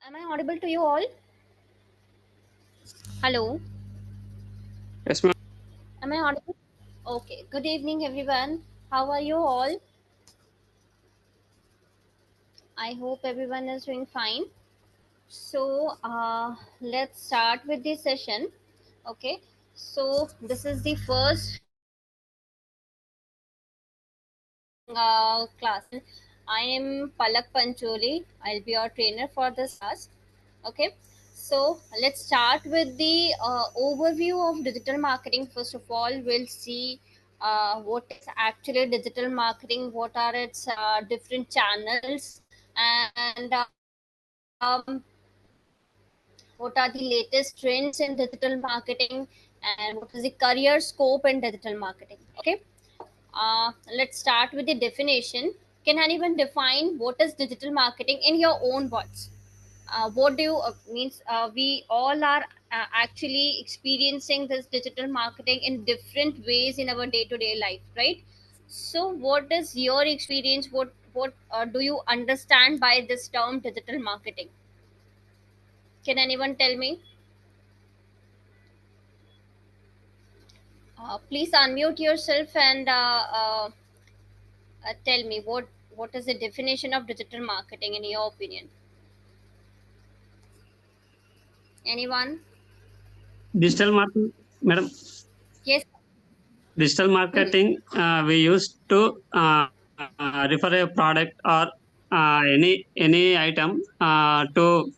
Am I audible to you all? Hello, Yes, ma'am. am I audible? Okay, good evening, everyone. How are you all? I hope everyone is doing fine. Let's start with the session. Okay, so this is the first class, and I am Palak Pancholi. I'll be your trainer for this class. Okay, so let's start with the overview of digital marketing. First of all, we'll see what is actually digital marketing, what are its different channels, and what are the latest trends in digital marketing, and what is the career scope in digital marketing. Okay, let's start with the definition. Can anyone define what is digital marketing in your own words? What do you means we all are actually experiencing this digital marketing in different ways in our day-to-day life, right? So what is your experience? What do you understand by this term digital marketing? Can anyone tell me? Please unmute yourself and tell me what is the definition of digital marketing in your opinion. Anyone? Digital marketing, madam. Yes. Digital Mhm. marketing, we used to refer a product or any item to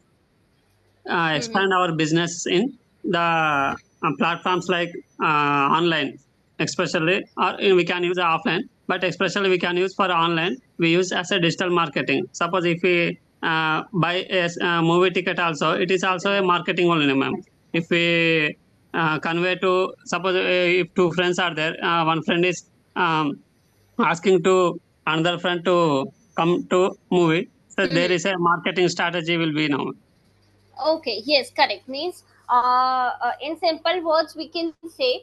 Mhm. expand our business in the platforms like online, especially, or we can use offline, but especially we can use for online. We use as a digital marketing. Suppose if we buy a movie ticket, also it is also a marketing only, ma'am. If we convey to, suppose if two friends are there, one friend is asking to another friend to come to movie, so there Mhm. is a marketing strategy will be now. Okay, yes, correct. Means, in simple words, we can say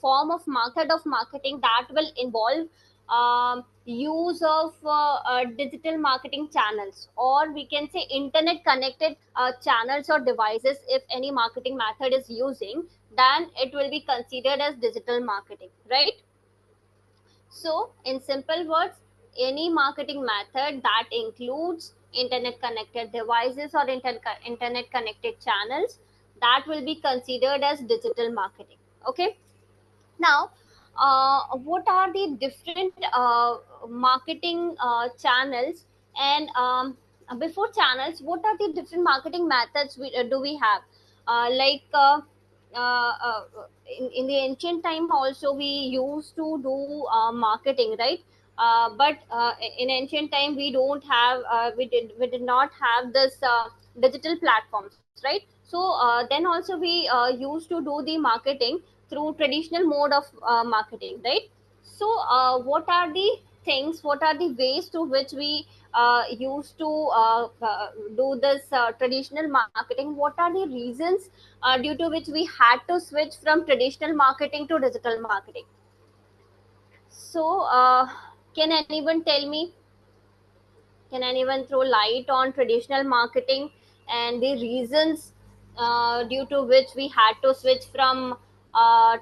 form of method of marketing that will involve use of digital marketing channels, or we can say internet connected channels or devices. If any marketing method is using, then it will be considered as digital marketing, right? So, in simple words, any marketing method that includes internet connected devices or internet connected channels, that will be considered as digital marketing. Okay. Now, what are the different marketing channels? And before channels, what are the different marketing methods do we have? Like in the ancient time, also we used to do marketing, right? But in ancient time, we did not have this digital platforms, right? So then also we used to do the marketing through traditional mode of marketing, right? So what are the things, what are the ways to which we used to do this traditional marketing? What are the reasons due to which we had to switch from traditional marketing to digital marketing? So can anyone tell me, can anyone throw light on traditional marketing and the reasons due to which we had to switch from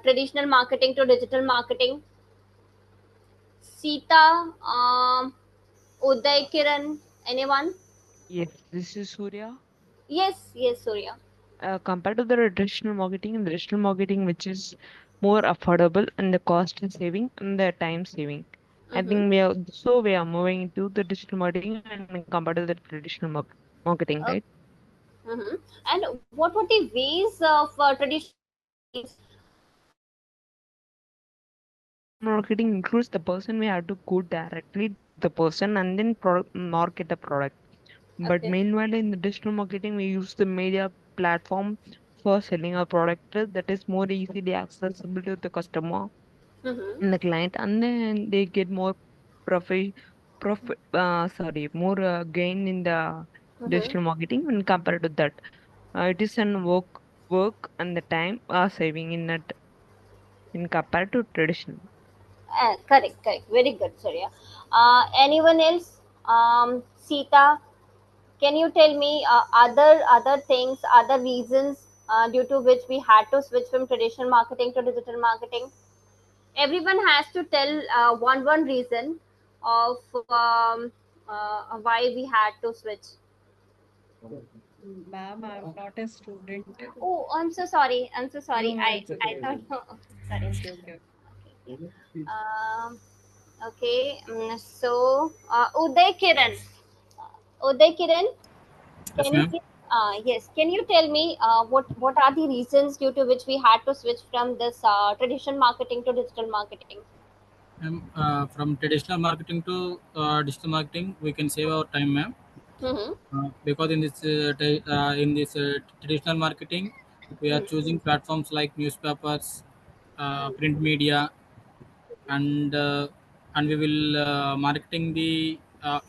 traditional marketing to digital marketing? Sita, Uday, Kiran, anyone? Yes, this is Surya. Yes, yes, Surya. Compared to the traditional marketing, which is more affordable and the cost saving and the time saving, I Mm-hmm. think we are moving to the digital marketing and compared to the traditional marketing, right? Mm-hmm. And what were the ways of traditional means? Traditional marketing includes the person we have to go directly to the person and then market the product. But Okay. meanwhile, in the digital marketing, we use the media platform for selling our product that is more easily accessible to the customer Mm-hmm. and the client, and then they get more more gain in the Mm-hmm. digital marketing when compared to that. It is an work and the time are saving in that in compared to traditional. Correct, correct. Very good, Surya. Anyone else? Sita, can you tell me other things, other reasons due to which we had to switch from traditional marketing to digital marketing? Everyone has to tell one reason of why we had to switch. Ma'am, I'm not a student. Oh, I'm so sorry. I'm so sorry. No, I it's I okay. thought. Oh, sorry. Okay, okay. Um, okay. So, Uday Kiran. Uday Kiran, Yes, can you ma'am. yes, can you tell me what are the reasons due to which we had to switch from this traditional marketing to digital marketing? From traditional marketing to digital marketing, we can save our time, ma'am. Mm-hmm. Because in this traditional marketing, we are choosing platforms like newspapers, print media, and uh, and we will marketing the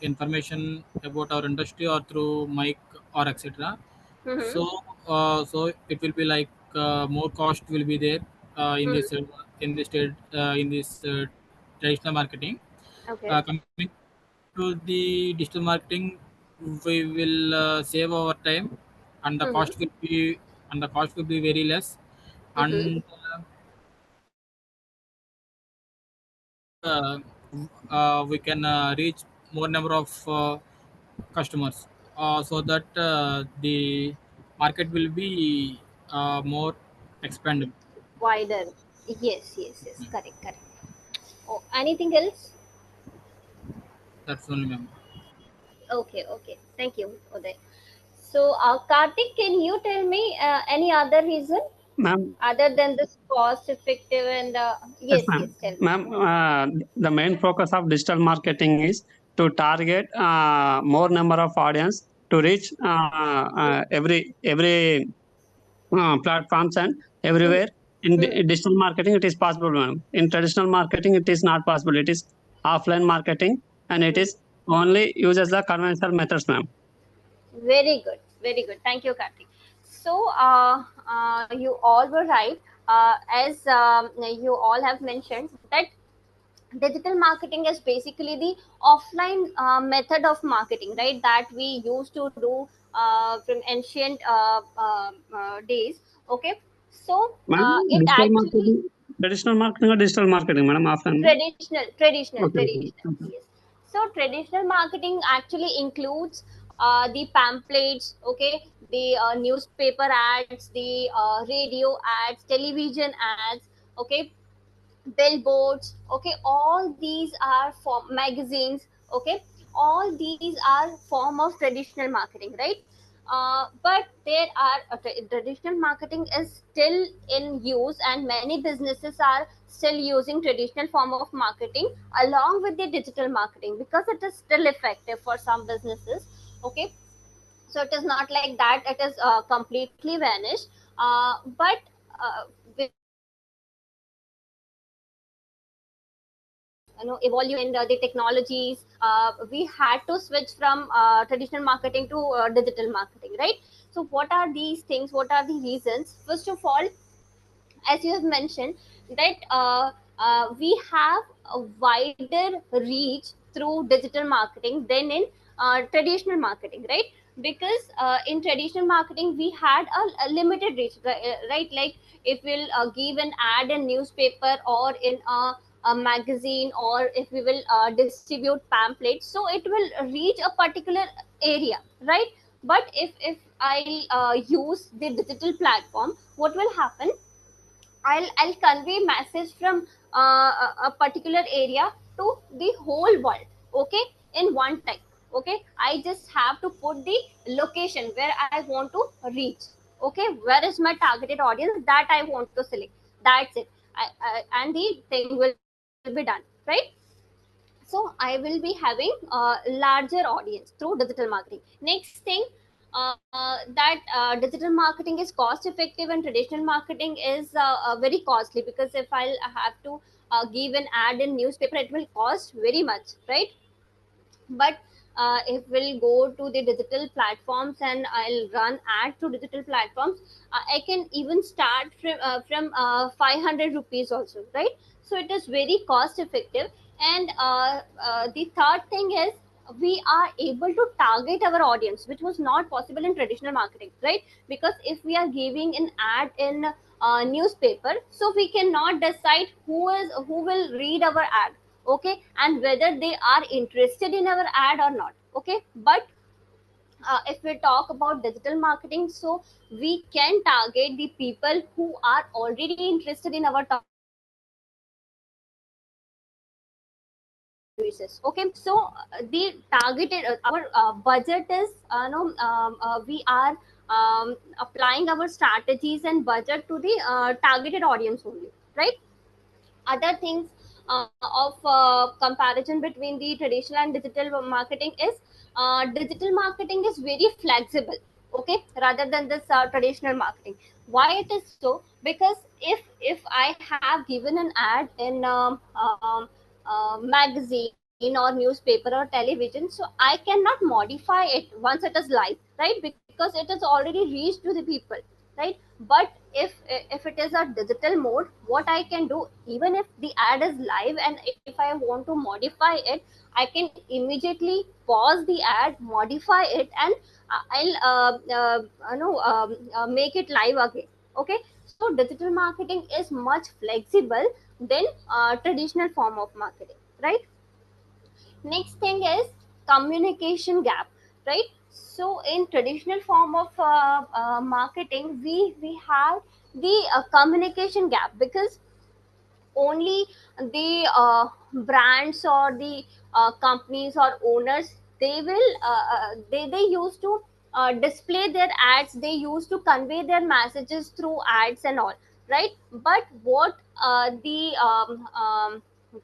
information about our industry or through mic or etc. Mm-hmm. So it will be like more cost will be there in this traditional marketing. Okay. Coming to the digital marketing, we will save our time, and the Mm-hmm. cost will be very less, Mm-hmm. and uh, we can reach more number of customers, so that the market will be more expandable. Wider. Yes, yes, yes. Correct, correct. Oh, anything else? That's only, ma'am. Okay, okay. Thank you, Uday. So, Karthik, can you tell me any other reason Ma'am, other than this cost effective and yes, yes, ma'am. yes, tell me. Ma'am, the main focus of digital marketing is to target more number of audience to reach every platforms and Hmm. everywhere. In Hmm. digital marketing, it is possible, ma'am. In traditional marketing, it is not possible. It is offline marketing, and it Hmm. is only uses the conventional methods, ma'am. Very good, very good. Thank you, Karthik. So, you all were right. As you all have mentioned that digital marketing is basically the offline method of marketing, right? That we used to do from ancient days. Okay, so Ma'am, it digital actually marketing, traditional marketing or digital marketing, madam, offline. Okay, okay, traditional, okay. yes. So traditional marketing actually includes the pamphlets, okay, the newspaper ads, the radio ads, television ads, okay, billboards, okay, all these are for magazines, okay, all these are form of traditional marketing, right? But there are traditional marketing is still in use, and many businesses are still using traditional form of marketing along with the digital marketing because it is still effective for some businesses, okay. So it is not like that it is completely vanished, but with evolving and the technologies, we had to switch from traditional marketing to digital marketing, right? So what are these things, what are the reasons? First of all, as you have mentioned that we have a wider reach through digital marketing than in traditional marketing, right? Because in traditional marketing we had a limited reach, right? Like if we'll give an ad in newspaper or in a magazine, or if we will distribute pamphlets, so it will reach a particular area, right? But if I use the digital platform, what will happen? I'll convey message from a particular area to the whole world, okay, in one time. Okay, I just have to put the location where I want to reach. Okay, where is my targeted audience that I want to select? That's it. And the thing will be done, right? So I will be having a larger audience through digital marketing. Next thing, that digital marketing is cost effective and traditional marketing is very costly, because if I'll have to give an ad in newspaper, it will cost very much, right? But if we'll go to the digital platforms and I'll run ad to digital platforms, I can even start from 500 rupees also, right? so it is very cost effective. And the third thing is we are able to target our audience, which was not possible in traditional marketing, right? Because if we are giving an ad in newspaper, so we cannot decide who will read our ad, okay, and whether they are interested in our ad or not, okay. But if we talk about digital marketing, so we can target the people who are already interested in our services, okay. So the targeted our budget is no we are applying our strategies and budget to the targeted audience only, right? Other things of comparison between the traditional and digital marketing is digital marketing is very flexible, okay, rather than this traditional marketing. Why it is so? Because if I have given an ad in magazine or newspaper or television, so I cannot modify it once it is live, right? Because it is already reached to the people, right? But if it is a digital mode, what I can do, even if the ad is live and if I want to modify it, I can immediately pause the ad, modify it, and I'll make it live again, okay. So digital marketing is much flexible than traditional form of marketing, right? Next thing is communication gap, right? So in traditional form of marketing, we have the communication gap, because only the brands or the companies or owners, they will they used to display their ads, they used to convey their messages through ads and all, right? But what the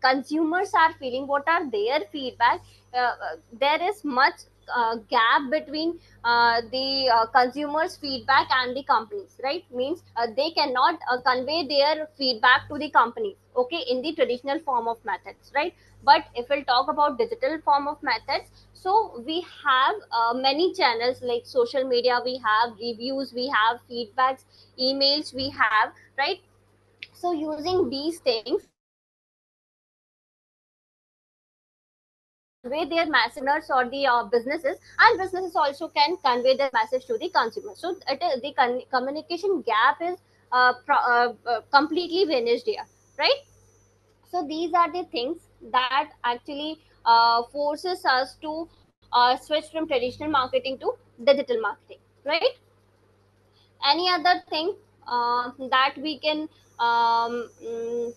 consumers are feeling, what are their feedback, there is much gap between the consumers feedback and the companies, right? Means they cannot convey their feedback to the company, okay, in the traditional form of methods, right? But if we'll talk about digital form of methods, so we have many channels like social media, we have reviews, we have feedbacks, emails we have, right? So using these things, convey their message or the businesses, and businesses also can convey their message to the consumer. So it is, the communication gap is completely vanished here, right? So these are the things that actually forces us to switch from traditional marketing to digital marketing, right? Any other thing that we can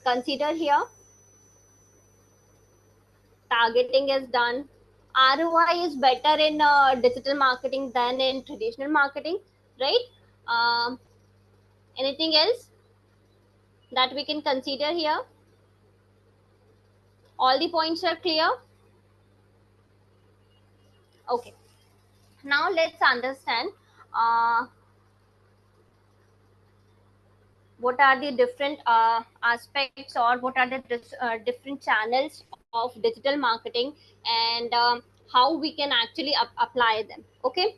consider here? Targeting is done. ROI is better in digital marketing than in traditional marketing, right? um, Anything else that we can consider here? All the points are clear? Okay, now let's understand uh, what are the different aspects, or what are the different channels of digital marketing, and how we can actually apply them, okay.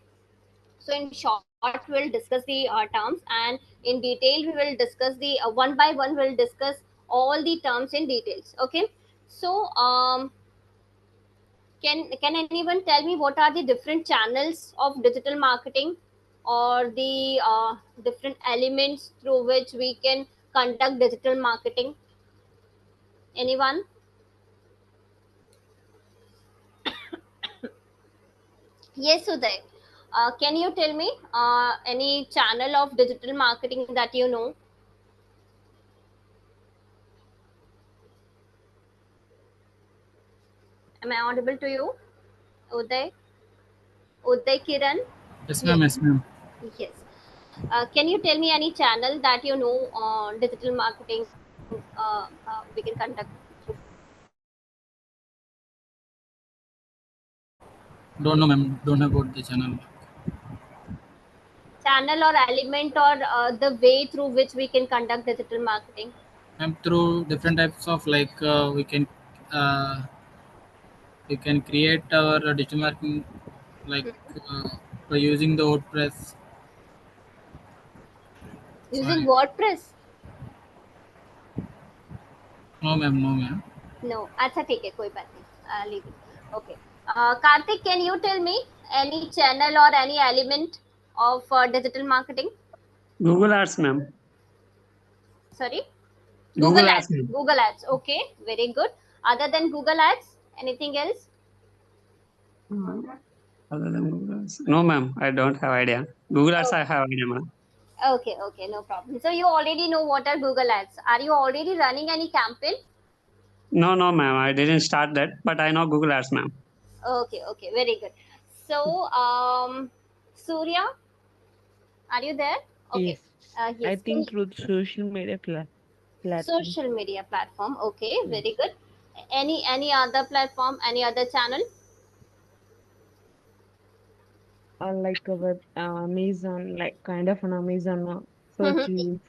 So in short, we'll discuss the terms, and in detail we will discuss the one by one, we'll discuss all the terms in details, okay. So can anyone tell me what are the different channels of digital marketing, or the different elements through which we can conduct digital marketing? Anyone? Yes, Uday. Can you tell me any channel of digital marketing that you know? Am I audible to you, Uday? Uday Kiran? Yes, ma'am. Yes. Yes, ma'am. Yes. Can you tell me any channel that you know on digital marketing we can conduct through? Don't know, ma'am. Don't know about the channel. Channel or element, or the way through which we can conduct digital marketing? Ma'am, through different types of like we can create our digital marketing like by using the WordPress. Using Sorry. WordPress? No, ma'am. No, ma'am. No. अच्छा ठीक है, कोई बात नहीं. Leave it. Okay. Karthik, can you tell me any channel or any element of digital marketing? Google Ads, ma'am. Sorry. Google Ads, ma'am. Google Ads. Okay, very good. Other than Google Ads, anything else? Other than Google Ads. No, ma'am. I don't have idea. Google Ads, I have idea, ma'am. Okay, okay, no problem. So you already know what are Google Ads. Are you already running any campaign? No, ma'am. I didn't start that, but I know Google Ads, ma'am. Okay, okay, very good. So, Surya, are you there? Okay. Yes. Yes. I Can think you- through social media platform. social media platform. Okay, Yes. very good. Any other platform? Any other channel? Like our Amazon, like kind of an Amazon search engine.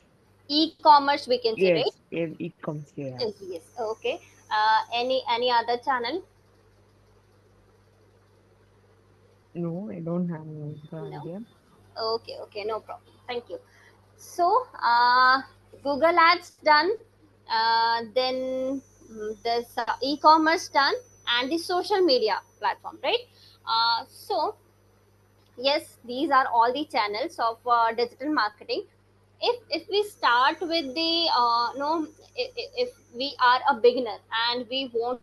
E-commerce, we can say, right? Yes, yes, e-commerce, yeah. Yes, yes. Okay. Any other channel? No, I don't have no No. idea. Okay, okay, no problem. Thank you. So, Google Ads done, then there's e-commerce done, and the social media platform, right? So, yes, these are all the channels of digital marketing. If we start with the no, if we are a beginner and we want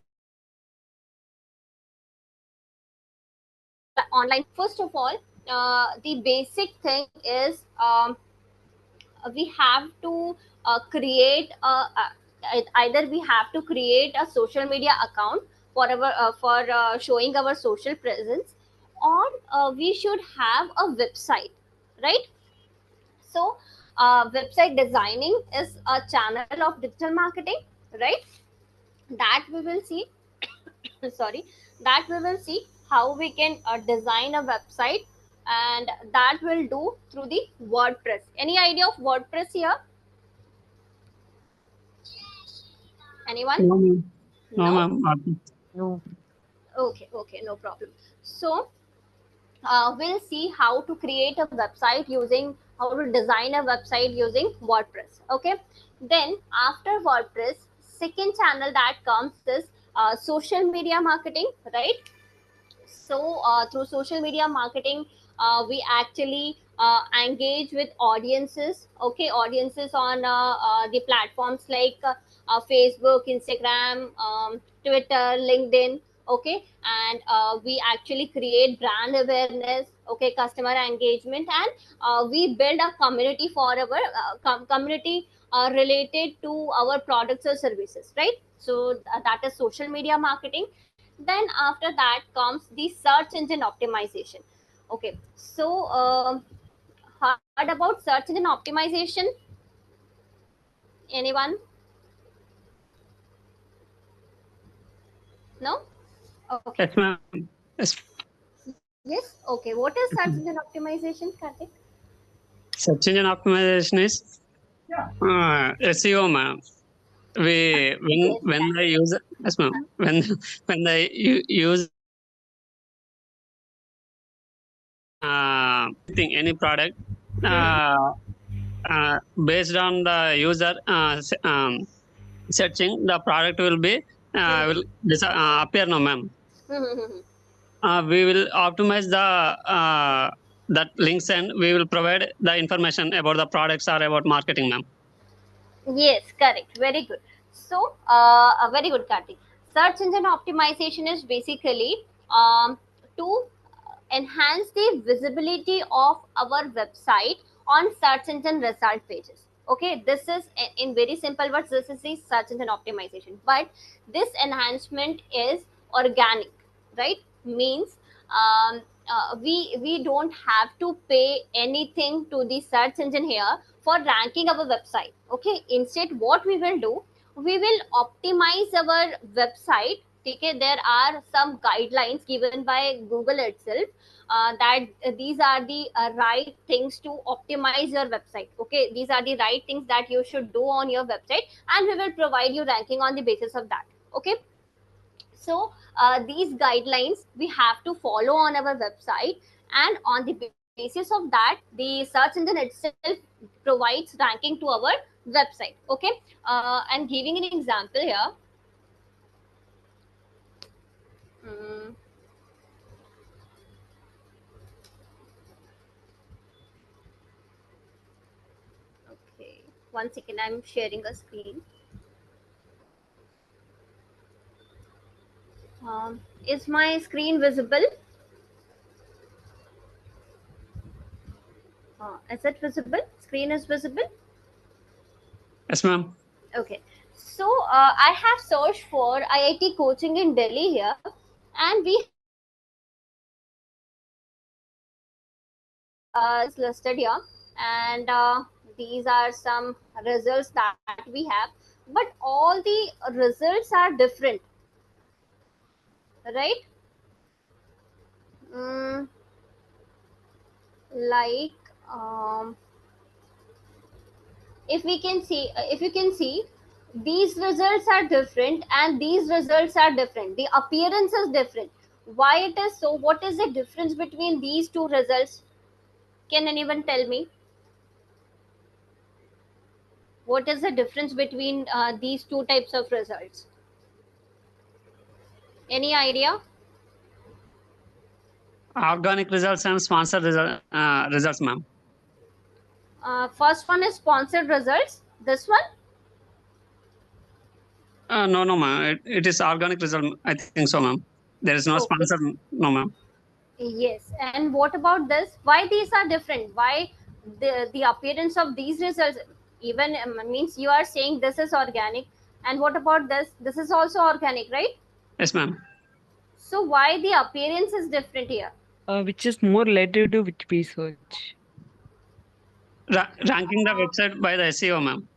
online, first of all, the basic thing is we have to create either we have to create a social media account for our showing our social presence, or we should have a website, right? So website designing is a channel of digital marketing, right? That we will see. Sorry, that we will see how we can design a website, and that will do through the WordPress. Any idea of WordPress here? Anyone? No, ma'am. No, No? ma'am. No. Okay, okay, no problem. So we'll see how to create a website using, how to design a website using WordPress. Okay. Then after WordPress, second channel that comes is social media marketing, right? So through social media marketing, we actually engage with audiences. Okay, audiences on the platforms like Facebook, Instagram, Twitter, LinkedIn. Okay, and we actually create brand awareness. Okay, customer engagement, and we build a community for our community related to our products or services, right? So that is social media marketing. Then after that comes the search engine optimization. Okay, so heard about search engine optimization? Anyone? No? Okay. Yes, ma'am. Yes. Yes. Okay, what is search engine optimization, Karthik? Search engine optimization is SEO, ma'am. When the user, yes, ma'am. When the use any product based on the user searching, the product will be will appear, no, ma'am. We will optimize the that links, and we will provide the information about the products or about marketing, ma'am. Yes, correct. Very good. So, very good, Karthik. Search engine optimization is basically to enhance the visibility of our website on search engine result pages. Okay, this is in very simple words, this is the search engine optimization. But this enhancement is organic, right? Means we don't have to pay anything to the search engine here for ranking our website. Okay, instead what we will do, we will optimize our website. Okay, there are some guidelines given by Google itself, that these are the right things to optimize your website. Okay, these are the right things that you should do on your website, and we will provide you ranking on the basis of that. Okay, so these guidelines we have to follow on our website, and on the basis of that, the search engine itself provides ranking to our website. Okay, I'm giving an example here. Mm, okay, 1 second, I'm sharing a screen. Is my screen visible? Is it visible? Screen is visible? Yes, ma'am. Okay. So I have searched for IIT coaching in Delhi here, and we is listed here, and these are some results that we have, but all the results are different, right? Mm, like if we can see, if you can see, these results are different and these results are different. The appearance is different. Why it is so? What is the difference between these two results? Can anyone tell me? What is the difference between these two types of results? Any idea? Organic results and sponsored results, ma'am. First one is sponsored results. This one? No, no, ma'am. It is organic result. I think so, ma'am. There is no Okay. sponsor. No, ma'am. Yes. And what about this? Why these are different? Why the appearance of these results even means you are saying this is organic, and what about this? This is also organic, right? Yes, ma'am. So why the appearance is different here? Which is more related to which research? Ranking the website by the SEO, ma'am.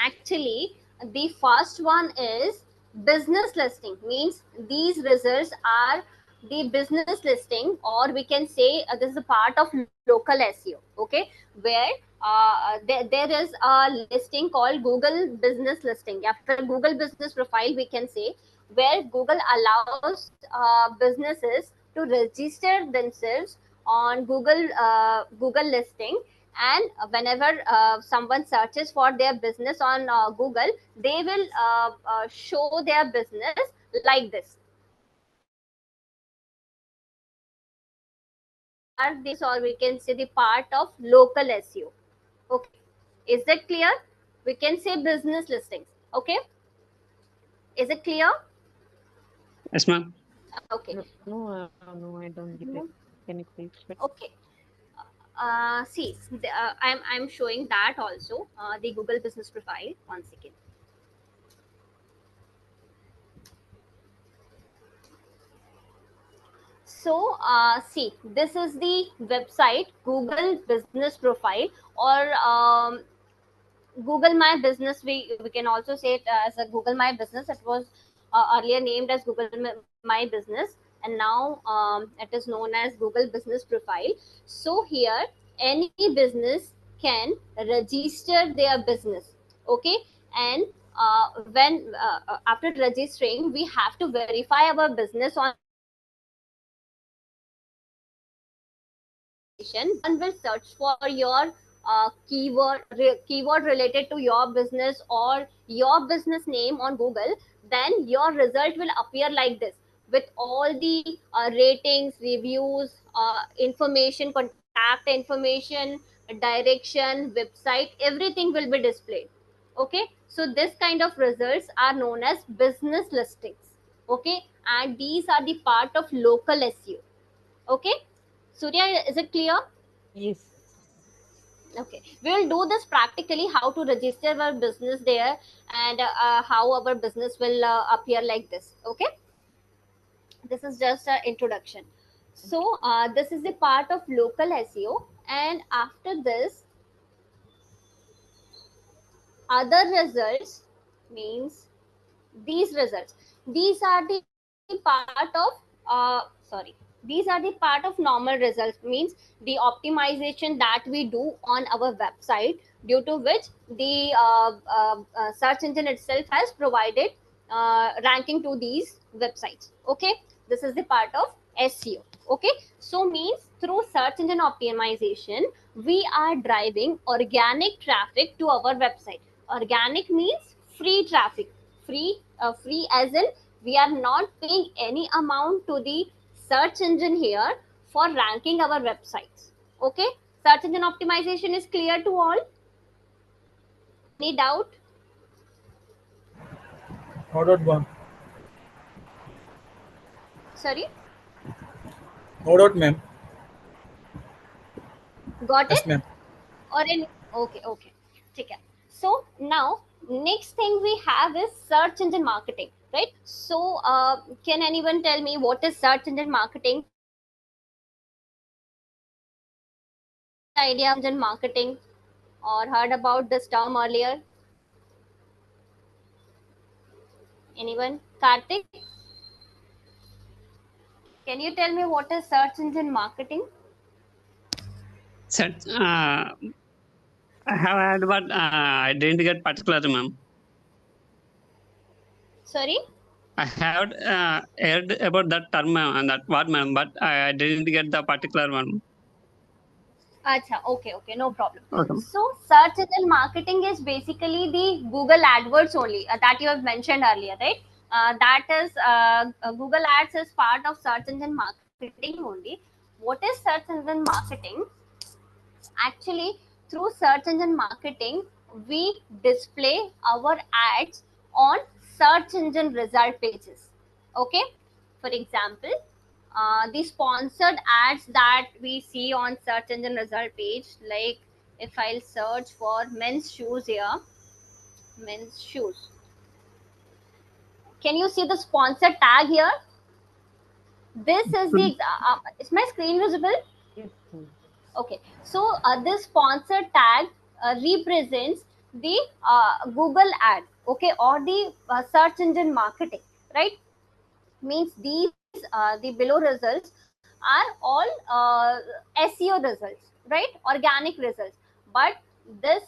Actually, the first one is business listing, means these results are the business listing, or we can say this is a part of local SEO. Okay, where there is a listing called Google business listing. After Google business profile, we can say, where Google allows businesses to register themselves on Google listing, and whenever someone searches for their business on Google, they will show their business like this. Are this, or we can say, the part of local SEO. Okay, is that clear? We can say business listings. Okay, is it clear? Yes, ma'am. Okay. No, I don't get it. Can you please explain? Okay. See, I'm showing that also, the Google business profile. 1 second. So, see, this is the website Google Business Profile, or Google My Business. We can also say it as a Google My Business. It was earlier named as Google My Business, and now it is known as Google Business Profile. So here, any business can register their business. Okay, and when after registering, we have to verify our business on. One will search for your keyword related to your business or your business name on Google, then your result will appear like this, with all the ratings, reviews, information, contact information, direction, website, everything will be displayed. Okay, so this kind of results are known as business listings. Okay, and these are the part of local SEO. Okay, Surya, is it clear? Yes. Okay, we will do this practically, how to register our business there, and how our business will appear like this. Okay, this is just an introduction. So this is the part of local SEO, and after this, other results means these results. These are the part of sorry, these are the part of normal results, means the optimization that we do on our website, due to which the search engine itself has provided ranking to these websites. Okay, this is the part of SEO. Okay, so means through search engine optimization, we are driving organic traffic to our website. Organic means free traffic. Free as in we are not paying any amount to the search engine here for ranking our websites. Okay, search engine optimization is clear to all? Any doubt? No doubt, ma'am. Sorry, No doubt, ma'am. got Yes, it? ma'am. Or in okay, ठीक है. So now next thing we have is search engine marketing, right? So can anyone tell me what is search engine marketing? Idea of engine marketing or heard about this term earlier? Anyone? Karthik, can you tell me what is search engine marketing? Set, I have heard, but I didn't get particular, ma'am. Sorry. I have heard about that term, ma'am, and that what, ma'am, but I didn't get the particular one. Acha, okay, no problem. Okay. So, search engine marketing is basically the Google AdWords only that you have mentioned earlier, right? That is Google Ads is part of search engine marketing only. What is search engine marketing? Actually, through search engine marketing, we display our ads on search engine result pages. Okay, for example, the sponsored ads that we see on search engine result page, like if I'll search for men's shoes here, men's shoes, can you see the sponsored tag here? This is the is my screen visible? Yes, ma'am. Okay, so this sponsored tag represents the Google ad, okay, or the search engine marketing, right? Means these the below results are all SEO results, right? Organic results. But this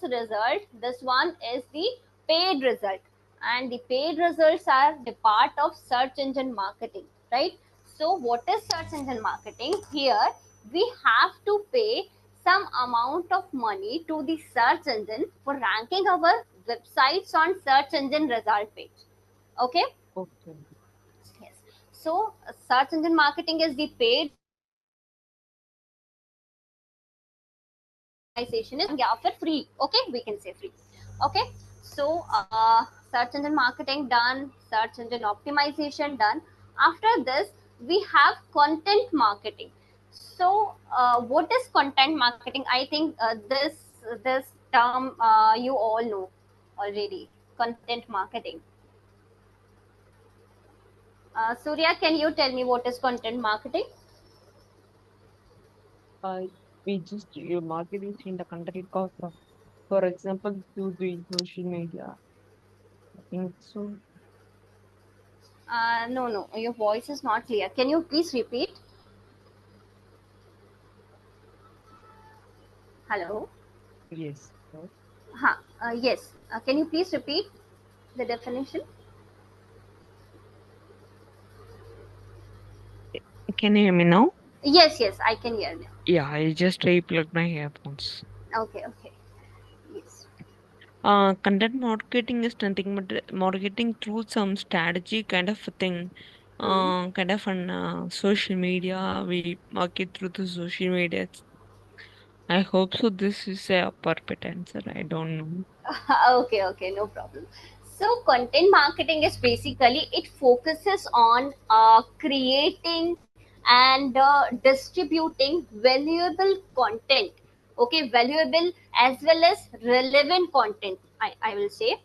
one is the paid result, and the paid results are the part of search engine marketing, right? So what is search engine marketing? Here we have to pay some amount of money to the search engine for ranking our websites on search engine result page. Okay. Okay. Yes. So search engine marketing is the paid organization is yeah for free. Okay, we can say free. Okay. So search engine marketing done, search engine optimization done. After this, we have content marketing. So what is content marketing? I think this term you all know already. Content marketing. Surya, can you tell me what is content marketing? Uh, we just you marketing in the content cost of, for example, through the social media. I think so. No, your voice is not clear. Can you please repeat? Hello. Yes. Sir. Yes. Can you please repeat the definition? Can you hear me now? Yes, I can hear you. Yeah, I just replugged my earphones. Okay. Yes. Content marketing is nothing but marketing through some strategy kind of a thing. Hmm. Kind of on social media. We market through the social media. I hope so. This is a perfect answer. I don't know. Okay, no problem. So content marketing is basically it focuses on creating and distributing valuable content. Okay, valuable as well as relevant content. I will say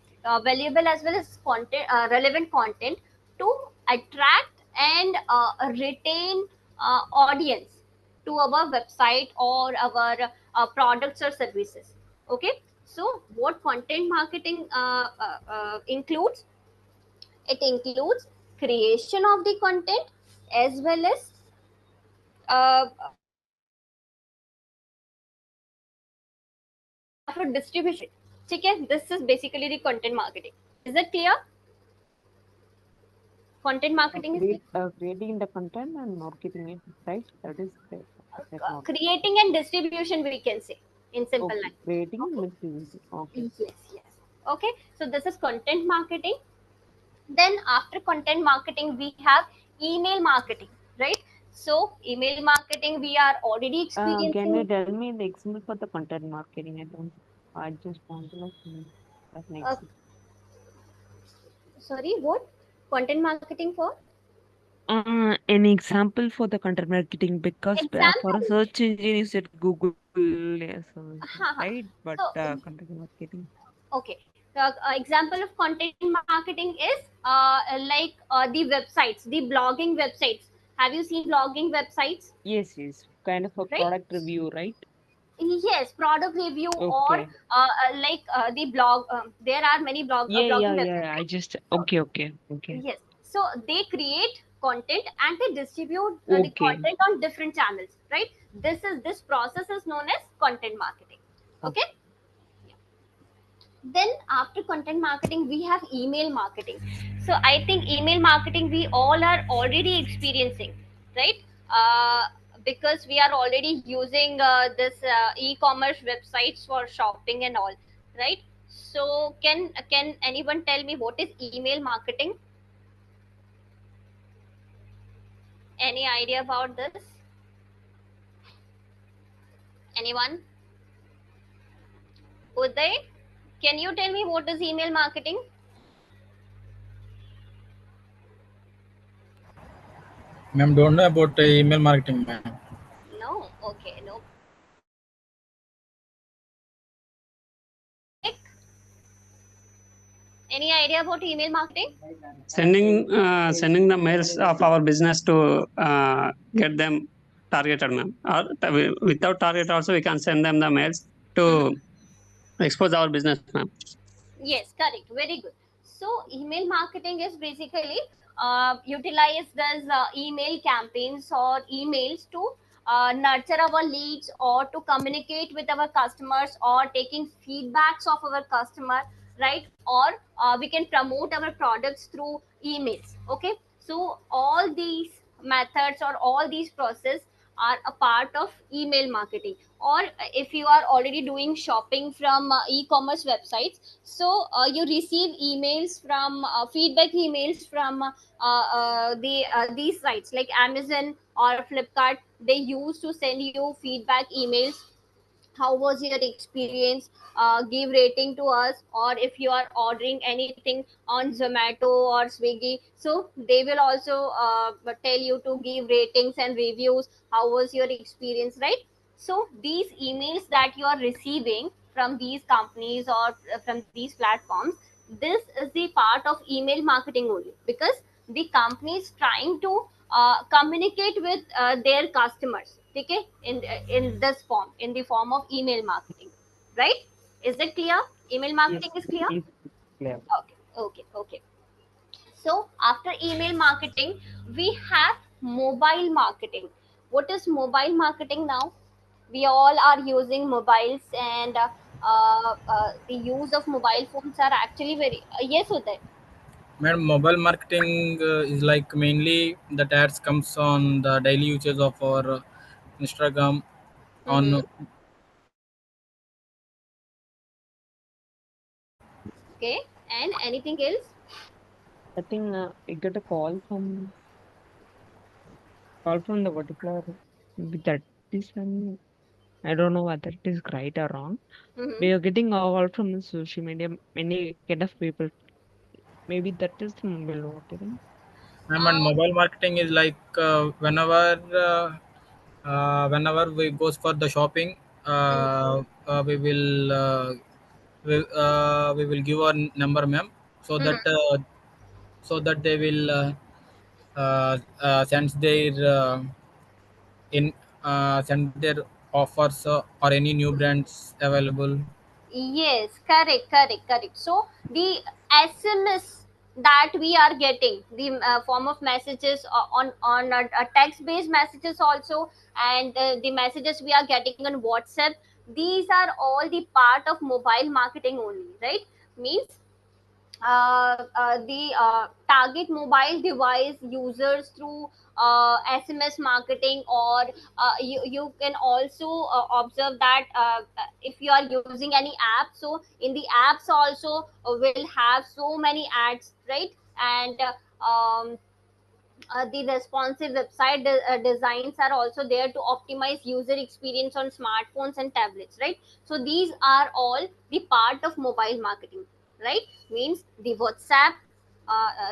valuable as well as content, relevant content to attract and retain audience to our website or our products or services. Okay, so what content marketing includes? It includes creation of the content as well as uh, for distribution. Okay, this is basically the content marketing. Is that clear? Content marketing is Creating the content and marketing it, right? That is the content marketing. creating and distribution, we can say. in simple Okay, language. creating and Okay. distributing. Okay. Yes. Okay, so this is content marketing. Then after content marketing, we have email marketing, right? So email marketing, we are already Can you experiencing. tell me the example for the content marketing? I just want to know that Uh, next. Sorry, what content marketing for? An example for the content marketing because for a Example. search engine you said Google, yes, Haha. right? But So content marketing. okay, the example of content marketing is the websites, the blogging websites. Have you seen blogging websites, Yes, kind of a right? product review, right? Yes, product review, or Okay. the blog. There are many blogging websites, Yeah. I right? just So okay, yes, so they create content and they distribute the okay. content on different channels, right? This process is known as content marketing. Oh, Okay. Then after content marketing, we have email marketing. So I think email marketing we all are already experiencing, right? Because we are already using this e-commerce websites for shopping and all, right? So can anyone tell me what is email marketing? Any idea about this? Anyone? Uday, can you tell me what is email marketing? Ma'am, don't know about email marketing, ma'am. No. Okay, no. Any idea about email marketing? Sending the mails of our business to get them targeted, ma'am. Or without target also we can send them the mails Mhm. to expose our business, ma'am. Yes, correct. Very good. So, email marketing is basically utilized as email campaigns or emails to nurture our leads or to communicate with our customers or taking feedbacks of our customer, right? Or we can promote our products through emails. Okay. So, all these methods or all these process are a part of email marketing. Or if you are already doing shopping from e-commerce websites, so you receive emails from feedback emails from these sites like Amazon or Flipkart. They used to send you feedback emails. How was your experience? Give rating to us. Or if you are ordering anything on Zomato or Swiggy, so they will also tell you to give ratings and reviews. How was your experience, right? So these emails that you are receiving from these companies or from these platforms, this is the part of email marketing only, because the company is trying to communicate with their customers, okay, in this form, in the form of email marketing, right? Is it clear? Email yes, marketing is clear. it's clear. Okay. So after email marketing, we have mobile marketing. What is mobile marketing now? We all are using mobiles, and the use of mobile phones are actually very yes, Uday. Madam, mobile marketing is like mainly that ads comes on the daily usage of our Instagram on. Mm-hmm. Okay, and anything else? I think I got a call from the particular, maybe that is I don't know whether it is right or wrong. Mm-hmm. We are getting a call from the social media, many kind of people. Maybe that is the mobile marketing. And mobile marketing is like whenever we goes for the shopping, Mm-hmm. we will give our number, ma'am, so that Mm-hmm. they will send their in send their offers or any new brands available. Yes, correct. So the SMS that we are getting, the form of messages on text based messages also, and the messages we are getting on WhatsApp, these are all the part of mobile marketing only, right? Means the target mobile device users through SMS marketing, or you can also observe that if you are using any app, so in the apps also will have so many ads, right? And the responsive website designs are also there to optimize user experience on smartphones and tablets, right? So these are all the part of mobile marketing, right? Means the WhatsApp,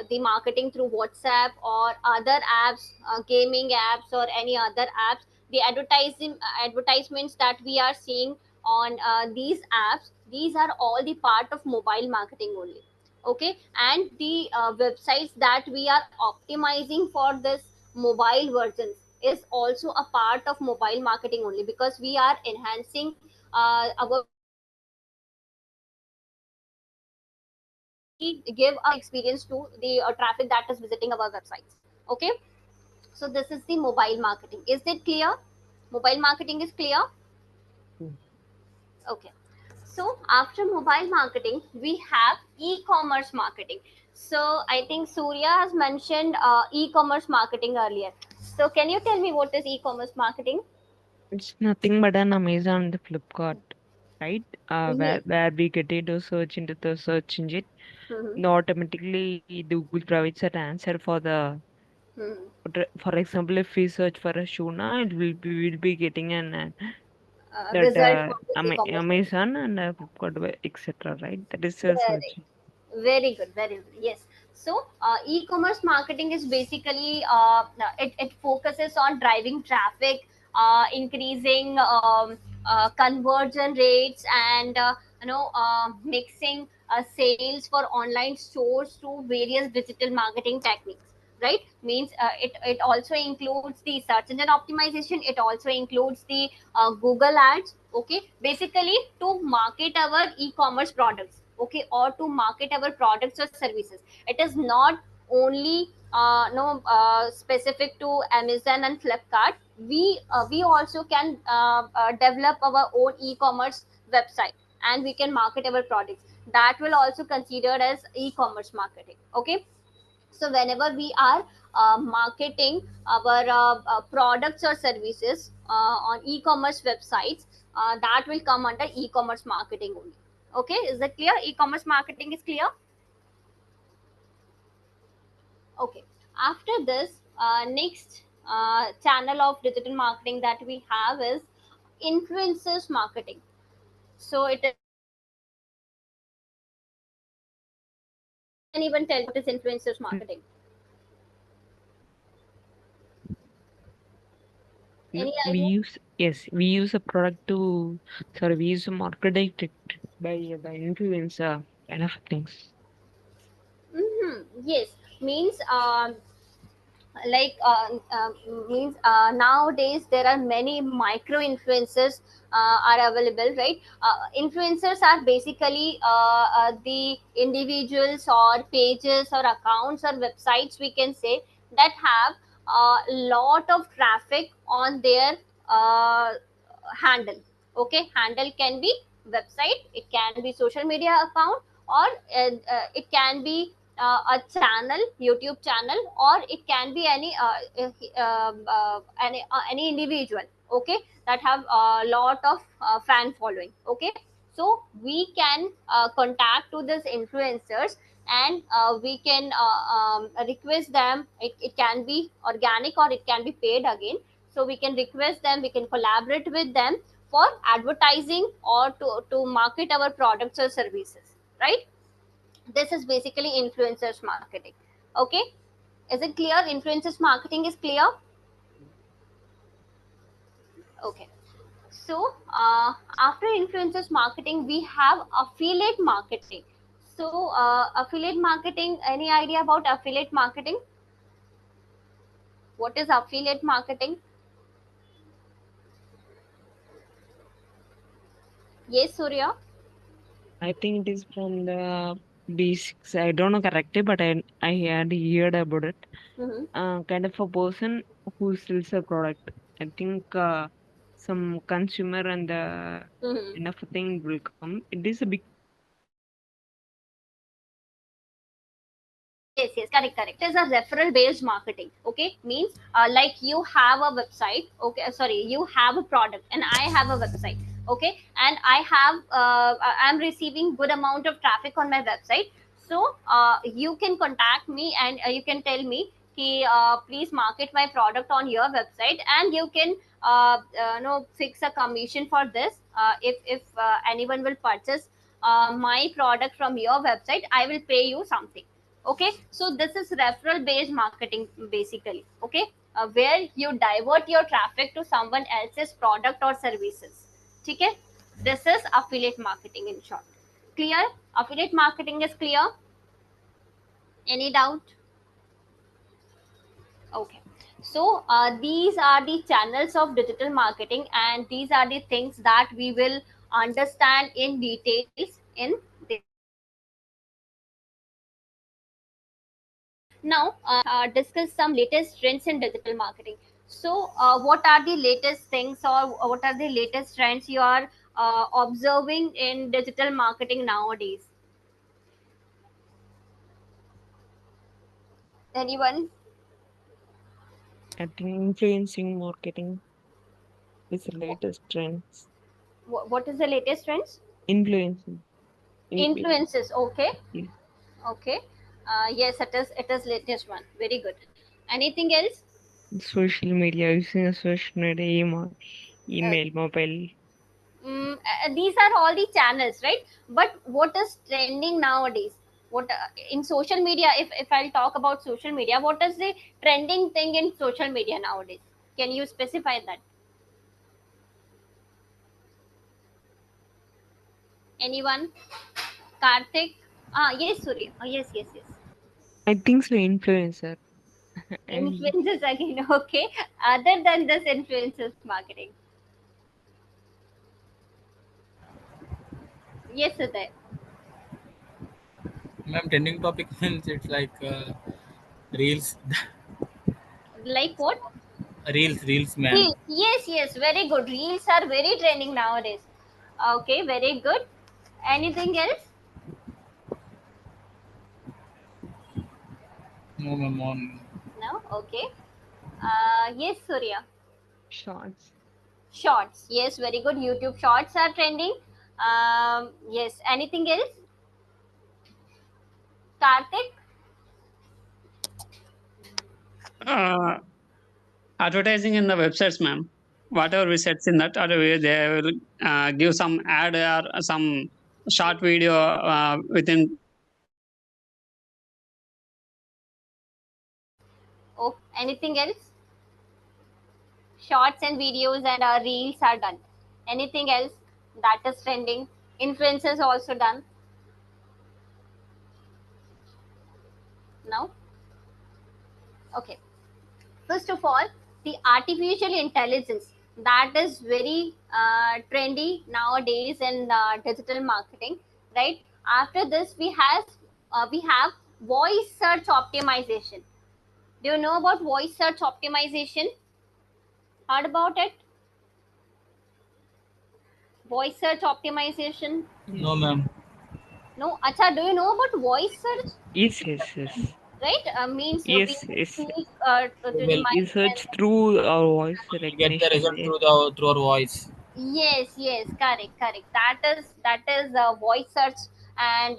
the marketing through WhatsApp or other apps, gaming apps or any other apps, the advertisements that we are seeing on these apps, these are all the part of mobile marketing only. Okay, and the websites that we are optimizing for this mobile versions is also a part of mobile marketing only, because we are enhancing our we give a experience to the traffic that is visiting our websites. Okay, so this is the mobile marketing. Is it clear? Mobile marketing is clear? Mm. Okay. So after mobile marketing, we have e-commerce marketing. So I think Surya has mentioned e-commerce marketing earlier. So can you tell me what is e-commerce marketing? It's nothing but an Amazon and the Flipkart, right? Yes. Where we get to search into the search engine, Hmm. and automatically the Google provides an answer for the. Hmm. For example, if we search for a shoe now, we will be getting an that Result from this e-commerce. Amazon and Flipkart, etc. Right? That is a Very, search. very good, very good. Yes. So, e-commerce marketing is basically it focuses on driving traffic, increasing conversion rates, and mixing sales for online stores through various digital marketing techniques. Right? Means it also includes the search engine optimization. It also includes the Google ads. Okay, basically to market our e-commerce products, okay, or to market our products or services. It is not only no specific to Amazon and Flipkart. We also can develop our own e-commerce website, and we can market our products. That will also considered as e-commerce marketing. Okay, so whenever we are marketing our products or services on e-commerce websites, that will come under e-commerce marketing only. Okay, is that clear? E-commerce marketing is clear? Okay, after this, next channel of digital marketing that we have is influencers marketing. So it is, anyone tell what is influencers Mm. marketing? No, Any we idea? use yes, we use a product to sorry, we use a marketing by the influencer kind of things. Yes, means like means nowadays there are many micro influencers are available, right? Influencers are basically the individuals or pages or accounts or websites, we can say, that have a lot of traffic on their uh, handle. Okay, handle can be website, it can be social media account, or it can be a channel, YouTube channel, or it can be any individual, okay, that have a lot of fan following. Okay, so we can contact to these influencers, and we can request them. It can be organic or it can be paid again. So we can request them, we can collaborate with them for advertising or to market our products or services, right? This is basically influencers marketing. Okay, is it clear? Influencers marketing is clear? Okay, so after influencers marketing, we have affiliate marketing. So affiliate marketing, any idea about affiliate marketing? What is affiliate marketing? Yes, Surya. I think it is from the basics. I don't know correctly, but I had heard about it. Mm-hmm. Kind of a person who sells a product. I think some consumer and Mm-hmm. enough thing will come. It is a big Yes, correct. It is a referral based marketing. Okay, means like you have a website. Okay, sorry, you have a product, and I have a website. Okay, and I'm receiving good amount of traffic on my website. So you can contact me and you can tell me, please market my product on your website, and you can fix a commission for this. If anyone will purchase my product from your website, I will pay you something. Okay, so this is referral based marketing basically. Okay, where you divert your traffic to someone else's product or services. Okay, this is affiliate marketing in short. Clear? Affiliate marketing is clear? Any doubt? Okay, so these are the channels of digital marketing, and these are the things that we will understand in details in this. Now, discuss some latest trends in digital marketing. So, what are the latest things, or what are the latest trends you are observing in digital marketing nowadays? Anyone? I think influencing marketing is the latest trends. What is the latest trends? Influencing. Influences. Okay. Yes. Okay. Yes, it is. It is latest one. Very good. Anything else? Social media, using a social media, Uh, email, mobile. these are all the channels, right? But what is trending nowadays? What in social media? If I'll talk about social media, what is the trending thing in social media nowadays? Can you specify that? Anyone? Karthik? Ah, yes, Surya. Oh, yes. I think so, influencer. And Influencers again. Okay. Other than this, influencers marketing. Yes, Uday. Ma'am, trending topic means it's like reels, Like what? reels, ma'am. Reels. Yes. Very good. Reels are very trending nowadays. Okay, very good. Anything else? No, ma'am, on. No? Okay. Yes, Surya. shorts. Shorts. Yes, very good. YouTube shorts are trending. Yes. Anything else? Karthik? Uh, Advertising in the websites, ma'am. Whatever we set in that, or they will give some ad or some short video within. Oh, anything else? Shorts and videos and reels are done. Anything else that is trending? Influencers also done. No? Okay. First of all, the artificial intelligence that is very trendy nowadays in digital marketing, right? After this, we have voice search optimization. Do you know about voice search optimization? Heard about it? Voice search optimization? No, Yes. ma'am. No. Acha, do you know about voice search? Yes. Right? Means we Yes. speak to We the will You mic. search through our voice get the recognition. result Yes. through our voice. Yes, correct. That is voice search, and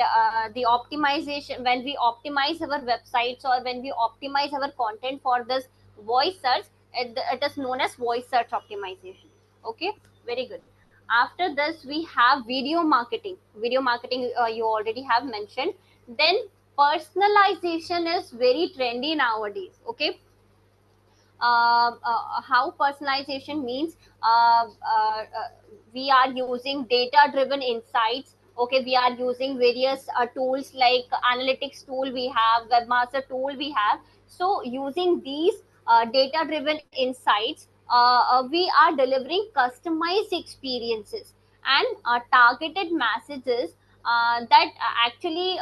the optimization. When we optimize our websites, or when we optimize our content for this voice search, it is known as voice search optimization. Okay, very good. After this, we have video marketing. Video marketing, you already have mentioned. Then personalization is very trendy nowadays. Okay, how personalization means, we are using data driven insights. Okay, we are using various tools like analytics tool we have, webmaster tool we have. So using these data driven insights, we are delivering customized experiences and targeted messages that actually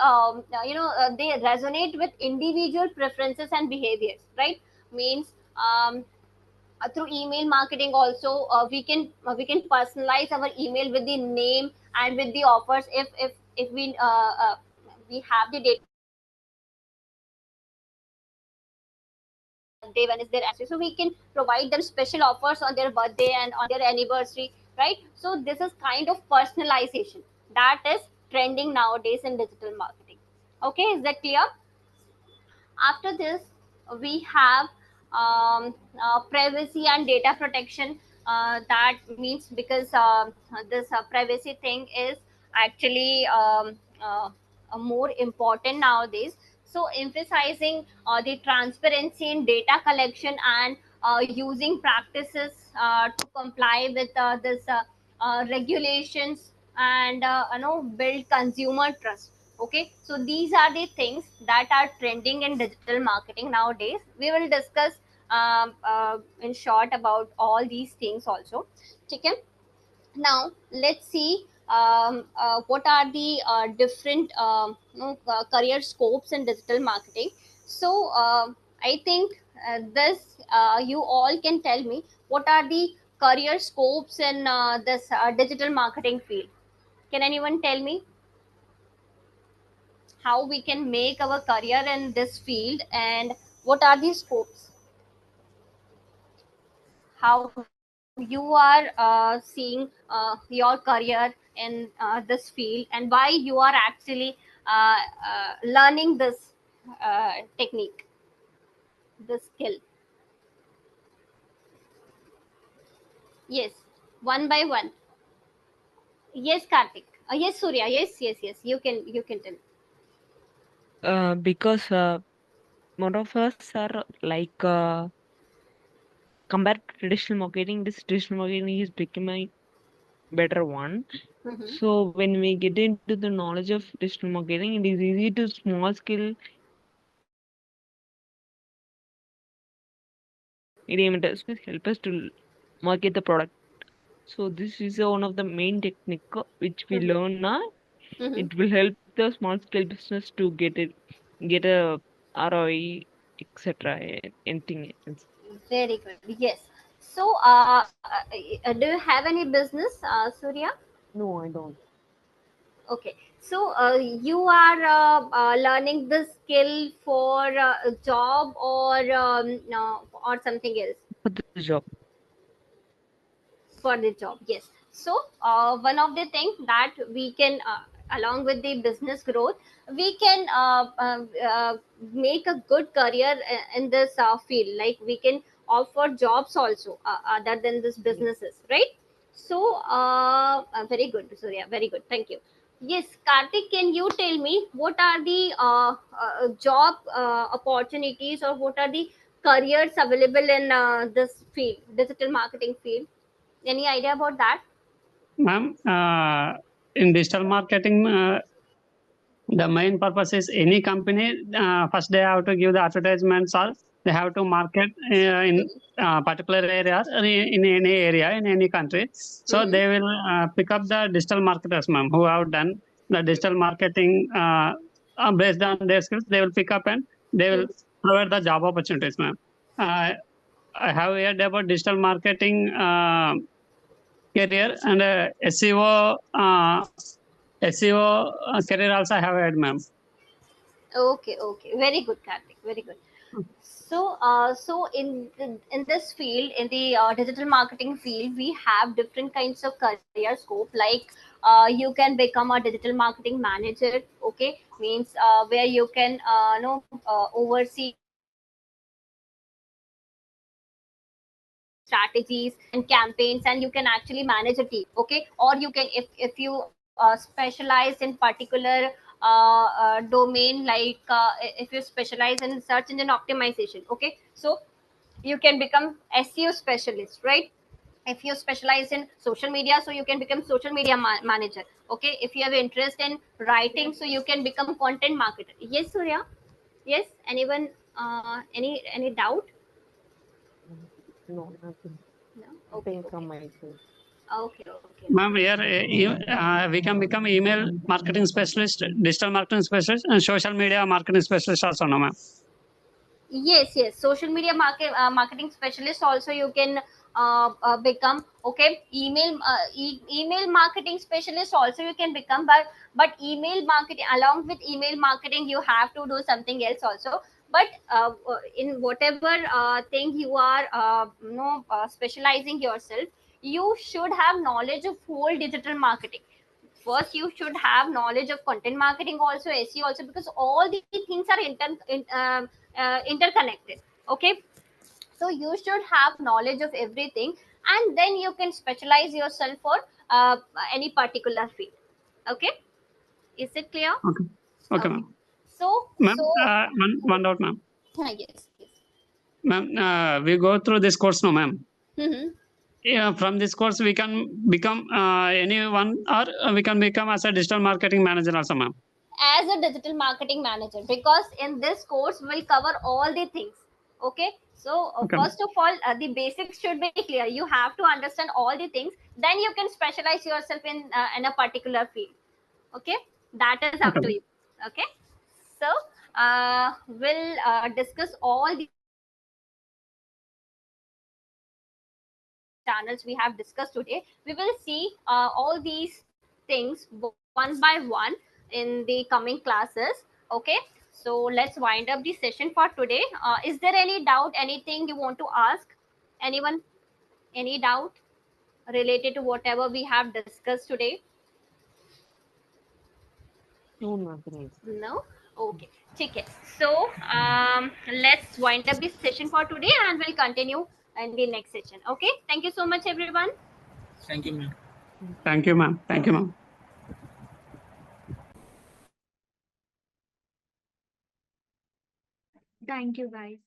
they resonate with individual preferences and behaviors, right? Means, through email marketing also, we can personalize our email with the name and with the offers. If we have the data birthday, when is their anniversary, so we can provide them special offers on their birthday and on their anniversary, right? So this is kind of personalization that is trending nowadays in digital marketing. Okay, is that clear? After this, we have privacy and data protection. That means because this privacy thing is actually more important nowadays. So emphasizing the transparency in data collection and using practices to comply with this regulations and build consumer trust. Okay, so these are the things that are trending in digital marketing nowadays. We will discuss in short about all these things also. Okay, now let's see what are the different career scopes in digital marketing. So I think this you all can tell me what are the career scopes in this digital marketing field. Can anyone tell me how we can make our career in this field and what are the scopes, how you are seeing your career in this field, and why you are actually learning this technique, this skill. Yes, one by one. Yes, Karthik. Yes, Surya. Yes, you can tell. Because more of us are like compared to traditional marketing, this traditional marketing is becoming better one. Mhm. So when we get into the knowledge of digital marketing, it is easy to small scale medium industries help us to market the product. So this is one of the main technique which we Mhm. learn now. Mhm. It will help the small scale business to get a ROI, etc. Anything else. Very good. Yes. So, do you have any business, Surya? No, I don't. Okay. So, you are learning the skill for a job or no, or something else For the job. for the job. Yes. So, one of the things that we can, along with the business growth, we can make a good career in this field. Like we can offer jobs also other than this businesses, right? So, very good, Surya. Very good. Thank you. Yes, Karthik, can you tell me what are the job opportunities or what are the careers available in this field, digital marketing field? Any idea about that? Ma'am, in digital marketing, the main purpose is any company first they have to give the advertisements or they have to market in particular areas or in any area in any country. So Mm-hmm. they will pick up the digital marketers, ma'am, who have done the digital marketing based on their skills. They will pick up and they will provide the job opportunities, ma'am. Uh, I have heard about digital marketing career and SEO career also I have heard, ma'am. Okay. Very good, Karthik. Very good. So, in this field, in the digital marketing field, we have different kinds of career scope. Like you can become a digital marketing manager. Okay, means where you can oversee strategies and campaigns, and you can actually manage a team. Okay, or you can, if you specialize in particular domain, like if you specialize in search engine optimization. Okay, so you can become SEO specialist, right? If you specialize in social media, so you can become social media manager. Okay, if you have interest in writing, so you can become content marketer. Yes, Surya. Yes, anyone any doubt? No, nothing. No. Okay, Nothing from okay, my side. okay. Ma'am, here we can become email marketing specialist, digital marketing specialist, and social media marketing specialist also, no, ma'am. Yes. Social media marketing specialist also you can become. Okay, email marketing specialist also you can become, but email marketing, along with email marketing, you have to do something else also. but in whatever thing you are specializing yourself, you should have knowledge of whole digital marketing. First you should have knowledge of content marketing also, SEO also, because all these things are interconnected. Okay, so you should have knowledge of everything, and then you can specialize yourself for any particular field. Okay, is it clear? Okay. Okay, Okay. ma'am. So Ma'am, one doubt, ma'am. yes, yes. Ma'am, we go through this course now, ma'am. Mhm. Yeah, from this course we can become anyone, or we can become as a digital marketing manager also, ma'am. As a digital marketing manager, because in this course we'll cover all the things. Okay, so Okay. first of all, the basics should be clear. You have to understand all the things, then you can specialize yourself in a particular field. Okay, that is up Okay. to you. Okay, so we'll discuss all the channels we have discussed today. We will see all these things one by one in the coming classes. Okay, so let's wind up the session for today. Is there any doubt, anything you want to ask? Anyone? Any doubt related to whatever we have discussed today? No, nothing. No? Okay. Okay. So let's wind up this session for today, and we'll continue in the next session. Okay. Thank you so much, everyone. Thank you, ma'am. Thank you, ma'am. Thank you, ma'am. Thank you, guys.